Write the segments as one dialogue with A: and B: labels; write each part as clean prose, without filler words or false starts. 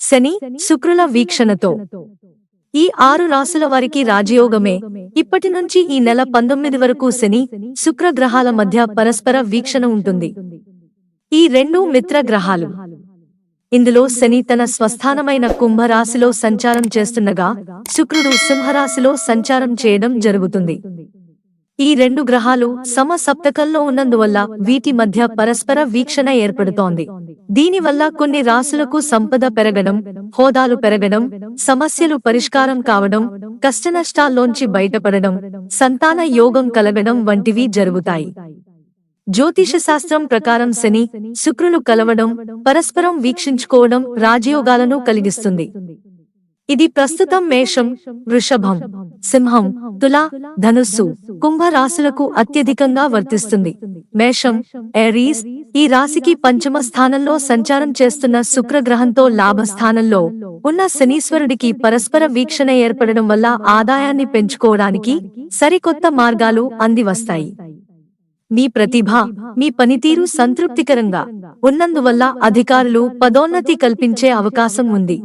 A: శని, శుక్రుల వీక్షణతో ఈ 6 రాసుల వారికి రాజయోగమే. ఇప్పటి నుంచి ఈ నెల 19 వరకు శని, శుక్ర గ్రహాల మధ్య పరస్పర వీక్షణ ఉంటుంది. ఈ రెండు మిత్ర గ్రహాలు. ఇందులో శని తన స్వస్థానమైన కుంభరాశిలో సంచారం చేస్తుండగా శుక్రుడు సింహరాశిలో సంచారం చేయడం జరుగుతుంది. ఈ రెండు గ్రహాలు సమ సప్తకంలో ఉన్నందువల్ల వీటి మధ్య పరస్పర వీక్షణ ఏర్పడుతోంది. దీనివల్ల కొన్ని రాశులకు సంపద పెరగడం, హోదాలు పెరగడం, సమస్యలు పరిష్కారం కావడం, కష్టనష్టాల్లోంచి బయటపడడం, సంతాన యోగం కలగడం వంటివి జరుగుతాయి. జ్యోతిష శాస్త్రం ప్రకారం శని, శుక్రులు కలవడం, పరస్పరం వీక్షించుకోవడం రాజయోగాలను కలిగిస్తుంది. ఇది ప్రస్తుతం మేషం, వృషభం, సింహం, తుల, ధనుస్సు, కుంభ రాశులకు అత్యధికంగా వర్తిస్తుంది. మేషం, ఏరీస్, ఈ రాశికి పంచమ స్థానంలో సంచారం చేస్తున్న శుక్రగ్రహంతో లాభస్థానంలో ఉన్న శనీశ్వరుడికి పరస్పర వీక్షణ ఏర్పడడం వల్ల ఆదాయాన్ని పెంచుకోవడానికి సరికొత్త మార్గాలు అందివస్తాయి. మీ ప్రతిభ, మీ పనితీరు సంతృప్తికరంగా ఉన్నందువల్ల అధికారులు పదోన్నతి కల్పించే అవకాశం ఉంది.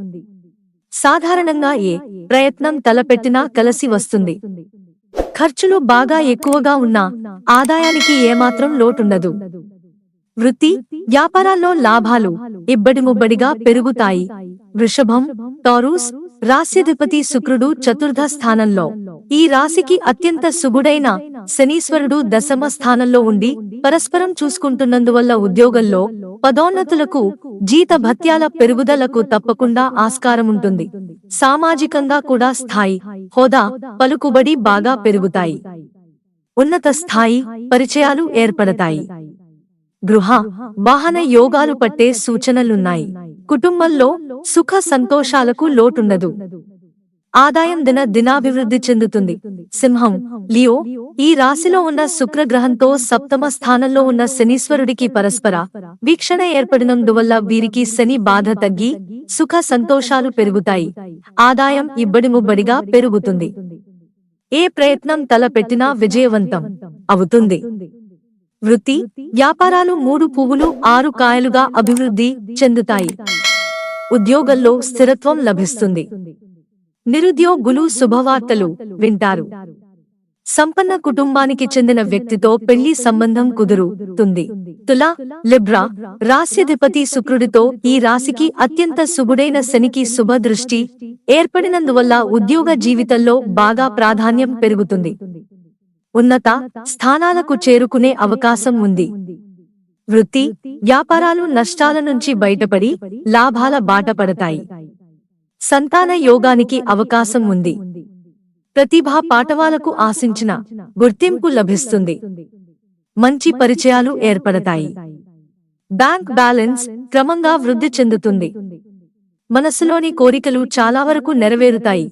A: సాధారణంగా ఏ ప్రయత్నం తలపెట్టినా కలిసి వస్తుంది. ఖర్చులు బాగా ఎక్కువగా ఉన్నా ఆదాయానికి ఏమాత్రం లోటుండదు. వృత్తి, వ్యాపారాల్లో లాభాలు ఇబ్బడిముబ్బడిగా పెరుగుతాయి. వృషభం, టారస్ రాశ్యాధిపతి శుక్రుడు చతుర్థ స్థానంలో. ఈ రాశికి అత్యంత శుభుడైన శనీశ్వరుడు దశమ స్థానంలో ఉండి పరస్పరం చూసుకుంటున్నందువల్ల ఉద్యోగంలో పదోన్నతులకు, జీత భత్యాల పెరుగుదలకు తప్పకుండా ఆస్కారముంటుంది. సామాజికంగా కూడా స్థాయి, హోదా, పలుకుబడి బాగా పెరుగుతాయి. ఉన్నత స్థాయి పరిచయాలు ఏర్పడతాయి. గృహ, వాహన యోగాలు పట్టే సూచనలున్నాయి. కుటుంబంలో సుఖ సంతోషాలకు లోటుండదు. ఆదాయం దినాభివృద్ధి చెందుతుంది. సింహం, లియో, ఈ రాశిలో ఉన్న శుక్రగ్రహంతో సప్తమ స్థానంలో ఉన్న శనీశ్వరుడికి పరస్పర వీక్షణ ఏర్పడినందువల్ల వీరికి శని బాధ తగ్గి సుఖ సంతోషాలు పెరుగుతాయి. ఆదాయం ఇబ్బడిముబ్బడిగా పెరుగుతుంది. ఏ ప్రయత్నం తలపెట్టినా విజయవంతం అవుతుంది. వృత్తి, వ్యాపారాలు 3 పువ్వులు 6 కాయలుగా అభివృద్ధి చెందుతాయి. ఉద్యోగంలో స్థిరత్వం లభిస్తుంది. నిరుద్యోగులు శుభవార్తలు వింటారు. సంపన్న కుటుంబానికి చెందిన వ్యక్తితో పెళ్లి సంబంధం కుదురుతుంది. తుల, లిబ్రా రాశ్యాధిపతి శుక్రుడితో ఈ రాశికి అత్యంత శుభుడైన శనికి శుభ దృష్టి ఏర్పడినందువల్ల ఉద్యోగ జీవితంలో బాగా ప్రాధాన్యం పెరుగుతుంది. ఉన్నత స్థానాలకు చేరుకునే అవకాశం ఉంది. వృత్తి, వ్యాపారాలు నష్టాల నుంచి బయటపడి లాభాల బాట పడతాయి. సంతాన యోగానికి అవకాశం ఉంది. ప్రతిభా పాటవాలకు ఆశించిన గుర్తింపు లభిస్తుంది. మంచి పరిచయాలు ఏర్పడతాయి. బ్యాంక్ బ్యాలెన్స్ క్రమంగా వృద్ధి చెందుతుంది. మనసులోని కోరికలు చాలా వరకు నెరవేరుతాయి.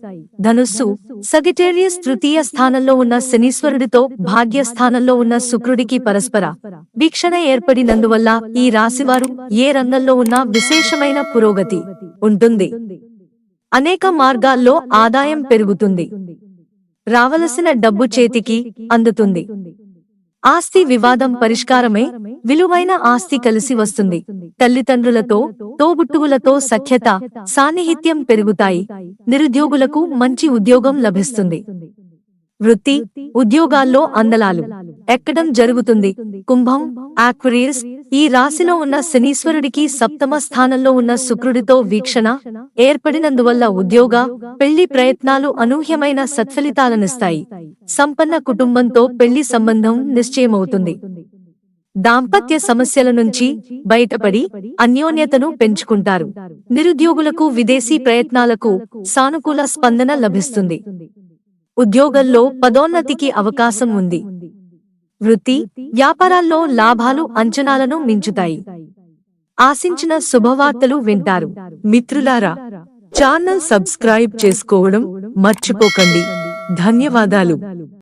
A: ధనుస్సు, సగిటేరియస్ తృతీయ స్థానంలో ఉన్న శనీశ్వరుడితో భాగ్యస్థానంలో ఉన్న శుక్రుడికి పరస్పర వీక్షణ ఏర్పడినందువల్ల ఈ రాశివారు ఏ రంగంలో ఉన్నా విశేషమైన పురోగతి ఉంటుంది. అనేక మార్గాల్లో ఆదాయం పెరుగుతుంది. రావలసిన డబ్బు చేతికి అందుతుంది. ఆస్తి వివాదం పరిష్కారమే, విలువైన ఆస్తి కలిసి వస్తుంది. తల్లిదండ్రులతో, తోబుట్టువులతో సఖ్యత, సాన్నిహిత్యం పెరుగుతాయి. నిరుద్యోగులకు మంచి ఉద్యోగం లభిస్తుంది. వృత్తి, ఉద్యోగాల్లో అందలాలు ఎక్కడం జరుగుతుంది. కుంభం, ఆక్వేరియస్, ఈ రాశిలో ఉన్న శనీశ్వరుడికి సప్తమ స్థానంలో ఉన్న శుక్రుడితో వీక్షణ ఏర్పడినందువల్ల ఉద్యోగ, పెళ్లి ప్రయత్నాలు అనూహ్యమైన సత్ఫలితాలనిస్తాయి. సంపన్న కుటుంబంతో పెళ్లి సంబంధం నిశ్చయమవుతుంది. దాంపత్య సమస్యల నుంచి బయటపడి అన్యోన్యతను పెంచుకుంటారు. నిరుద్యోగులకు విదేశీ ప్రయత్నాలకు సానుకూల స్పందన లభిస్తుంది. ఉద్యోగంలో పదోన్నతికి అవకాశం ఉంది. వృత్తి, వ్యాపారాల్లో లాభాలు అంచనాలను మించుతాయి. ఆశించిన శుభవార్తలు వింటారు. మిత్రులారా, ఛానల్ సబ్స్క్రైబ్ చేసుకోవడం మర్చిపోకండి. ధన్యవాదాలు.